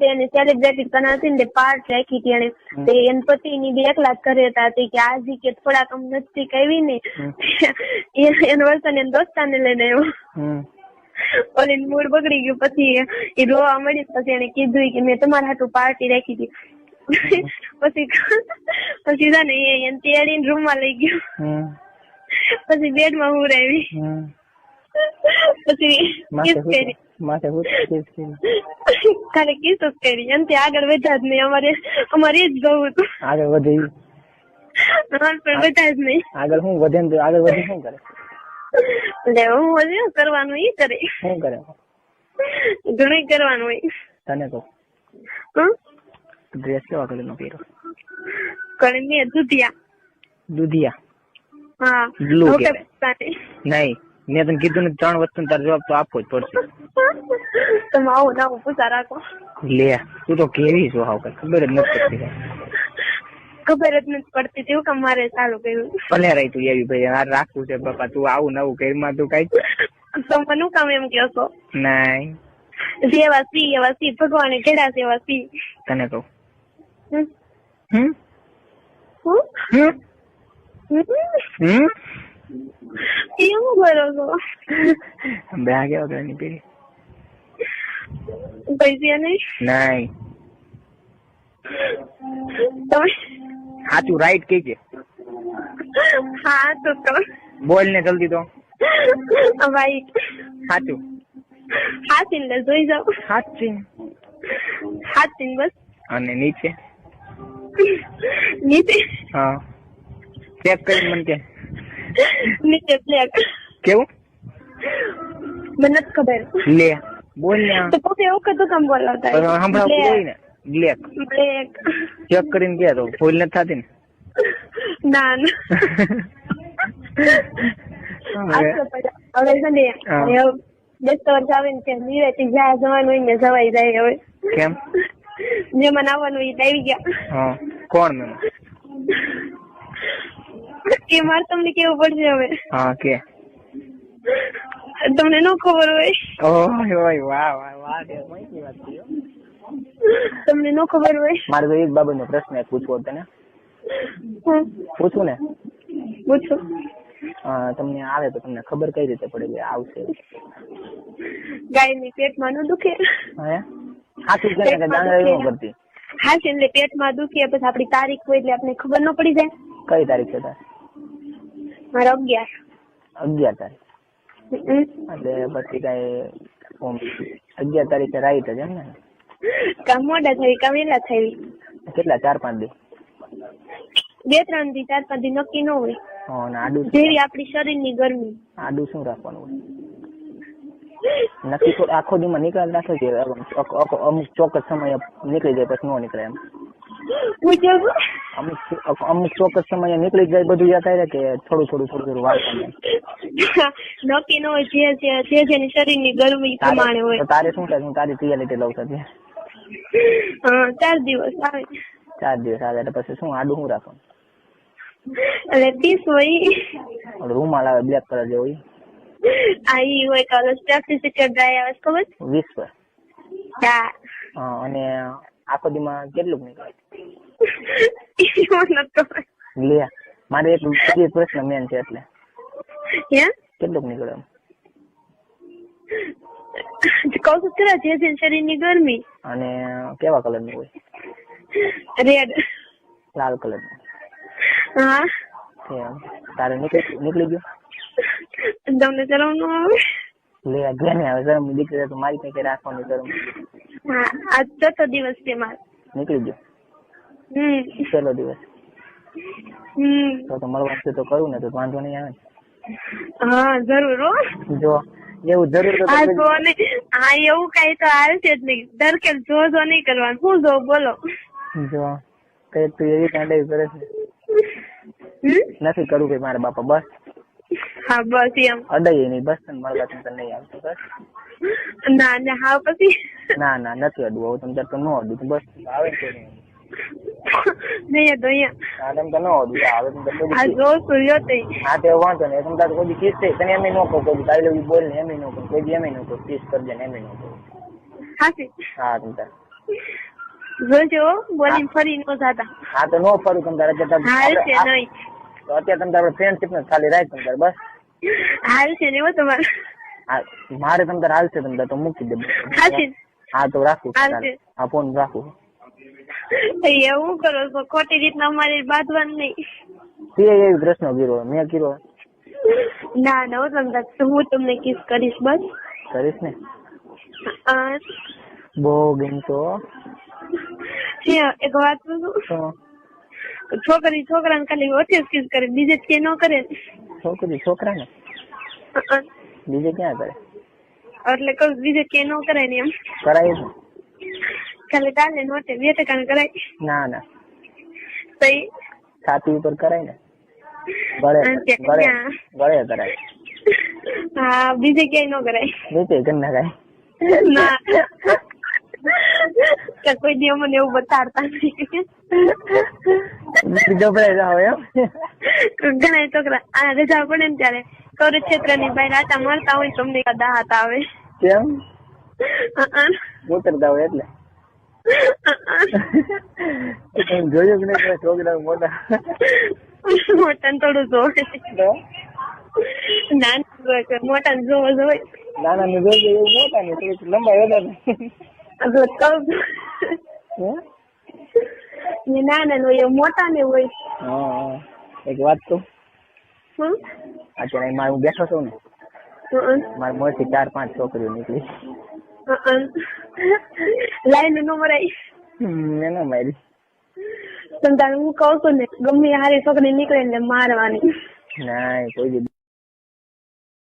એને સેલિબ્રેટ કરનાર હતી ને પાર્ટ રાખી હતી એને તે એન પતિ ની બે એકલા જ ઘરે હતા કે આજે કે થોડાક નજદીક આવી ને એનો વર્તન એને દોસ્તાને લઈને આવ્યો ઓલી મૂડ બગડી ગયું પછી એ રોવા મળી પછી એને કીધું કે મેં તમારા હાટુ પાર્ટી રાખી હતી પછી પછી છે ને એને તેડીને રૂમ માં લઈ ગયો પછી બેડ માં હુરાવી પછી કિસ કરી ખાલી કિસ જ કરી એનાથી આગળ વધ્યા જ નહીં અમારે જ બહુ હતું આગળ વધે પણ બધા જ નહીં આગળ શું વધે ને આગળ વધી શું કરે એટલે હું વધ્યો કરવાનું એ કરે શું કરે ઘણું કરવાનું હોય તને કહું ડ્રેસ કેવા કલર નો પહેરો કણી મેં દુધિયા હા બ્લુ નહીં મેં તને કીધું ને 3 વસ્તુ તારો જવાબ તો આપવો જ પડશે તમે આવું ના પૂછા રાખો લે તું તો કેવી છો હાવ કઈ ખબર જ નથી પડતી ખબર જ નથી પડતી તેવું કે મારે ચાલુ કર્યું ભલે રહી તું એવી ભાઈ આ રાખવું છે બાપા તું આવું નવું ઘરમાં તું કઈ તમે નું કામ એમ કહો છો નહીં જેવા સી એવા સી ભગવાને કેડા સેવા સી તને કહું એવું કરો છો બે કેવા કલરની પેરી પૈસા નહીં નહીં તમે સાચું રાઈટ કે છે હા તો તમે બોલ ને જલ્દી તો ભાઈ સાચું હાથીન લે જોઈ જાવ હાથીન બસ અને નીચે નીચે હા ચેક કરી મને કે નીચે બ્લેક કેવું મને નથી ખબર લે બોલ ને તો પોતે એવું કતું કામ બોલાવતા સંભળાવતું હોય ને બ્લેક બ્લેક ચેક કરીને કે તો ભૂલ નથી થતી ને ના હવે છે ને 10 વર્ષ આવે ને ત્યાં નિરાતે જ્યાં જવાનું હોય ને જવાઈ જાય હવે કેમ જેમાં આવવાનું એ આવી ગયા હા કોણ મેં એ મારે તમને કેવું પડશે હવે હા કે તમને ન ખબર હોય ઓય વાહ વાહ વાહ માહિતી વાત કરી તમને ન ખબર હોય મારે તો એક બાબતનો પ્રશ્ન પૂછવો તને પૂછું ને પૂછો તમને આવે તો તમને ખબર કઈ રીતે પડે કે આવશે ગાયની પેટમાં ન દુખે હે હાથું કે દાંગડા ન કરતી હા છે એટલે પેટમાં દુખે પછી આપડી તારીખ હોય એટલે આપણે ખબર ન પડી જાય કઈ તારીખ છે તાર મારે 11 તારીખ એટલે પછી કઈ 11 તારીખે રાઈટ જ એમ ને કામ મોડા થઈ કામ વેલા થઈ કેટલા 4-5 દી 2-3 દી 4-5 દી નક્કી ન હોય આડું જેવી આપડી શરીરની ગરમી આડું શું રાખવાનું હોય નક્કી તો આખો દીમાં નીકળી નાખે છે અમુક ચોક્કસ સમય નીકળી જાય પછી ન નીકળે એમ અમુક ચોક્કસ સમય નીકળી જાય બધું યાદ આવે કે થોડું વાંચવાનું નક્કી ન હોય જે જેની શરીરની ગરમી પ્રમાણે હોય તારે શું થાય હું તારી રિયાલિટી લઉં છું 4 દિવસ આવે 4 દિવસ આવે એટલે પછી શું આડું શું રાખવાનું એટલે 30 હોય રૂમાલ આવે બ્લેક કલર જેવો આ ઈ હોય કલર સ્ટેફિસિકર ડ્રાય આવે ખબર 20 પર હા અને આખો દીમાં કેટલું નીકળે લે મારે એક પ્રશ્ન મેન છે એટલે કેટલું નીકળે કહું છું ખરા જે શરીરની ગરમી અને કેવા કલર નું હોય રેડ લાલ કલર નું હા તારે નીકળી ગયો તમને શરમ ન આવે લે અગિયાર આવે શરમ દીકરી તો મારી કઈ રાખવાની શરમ હા આજ 4થો દિવસ છે મારે નીકળી ગયો છેલ્લો દિવસ તો મળવાનું તો કરું ને તો વાંધો નહીં આવે હા જરૂર જો એવું જરૂર તો હા એવું કઈ તો આવશે જ નહીં દરકેલ જો નહીં કરવાનું શું જો બોલો જો કઈ તું એવી કાંડે કરે છે નથી કરવું કઈ મારા બાપા બસ હા બસ એમ અડાઈ નહીં બસ તને મળવા તને નહીં આવતું બસ ના હા પછી ના નથી અડવું તમે તો ન અડવું બસ આવે છે નહીં તો અહીંયા તમે તો ન અડવું આવે તમે આ જો સૂર્યો તે હા તે વાંધો નહીં તમે તારે કોઈ કિસ થઈ તને એમ ન કહો કોઈ તારે બોલ ને એમ ન કહો કોઈ એમ ન કહો કિસ કરજે ને એમ ન કહો હા હા તમે તારે જોજો બોલી ફરી ન જાતા. હા તો નો ફરું તમ તારે હાલ છે નહીં તો અત્યારે તમ તારે ફ્રેન્ડશિપ ને ખાલી રાખ તમ તારે બસ. હાલ છે ને તમારે મારે તમ તારે હાલશે તમ તારે તો મૂકી દે. હા તો રાખું. હા ફોન રાખું. એવું કરો છો ખોટી રીતના અમારે બાંધવાનું નહીં. તે એવી પ્રશ્ન કર્યો મેં કર્યો? ના ના હું તમને કિસ કરીશ બસ. કરીશ ને? બહુ ગમતો. એક વાત પૂછું? છોકરી છોકરાને ખાલી ઓછે કિસ કરે બીજે કે ન કરે? છોકરી છોકરા ને બીજે ક્યાં કરે? એટલે કહું બીજે કે ન કરે ને એમ કરાય ને ખાલી કાલે નોટે 2% કરાય? ના ના સહી છાતી ઉપર કરાય ને ગળે કરાય. હા બીજે ક્યાંય ન કરાય? બીજે કેમ ના કરાય? ના કોઈ દી મને એવું બતાડતા નહીં. ઘણા છોકરા આ રજા પડે ને ત્યારે કૌરક્ષેત્ર ની બહાર આટા મળતા હોય તમને દાહત આવે. કેમ? ઉતરતા હોય એટલે જોયું કે નહીં છોકરા મોટા મોટા થોડું જોવે નાના મોટા ને જોવો જોવે. નાના ને જોઈ એવું મોટા ને થોડીક લંબાઈ વધારે નાના ને હોય મોટા ને હોય. હા એક વાત કહું? અત્યારે મારે હું બેઠો છું ને મારા મોરથી 4-5 છોકરીઓ નીકળી. લાઈન નો મરાઈ મેં ના મારી. હું કઉ છું ને ગમે હારી છોકરી નીકળે ને મારવાની. ના કોઈ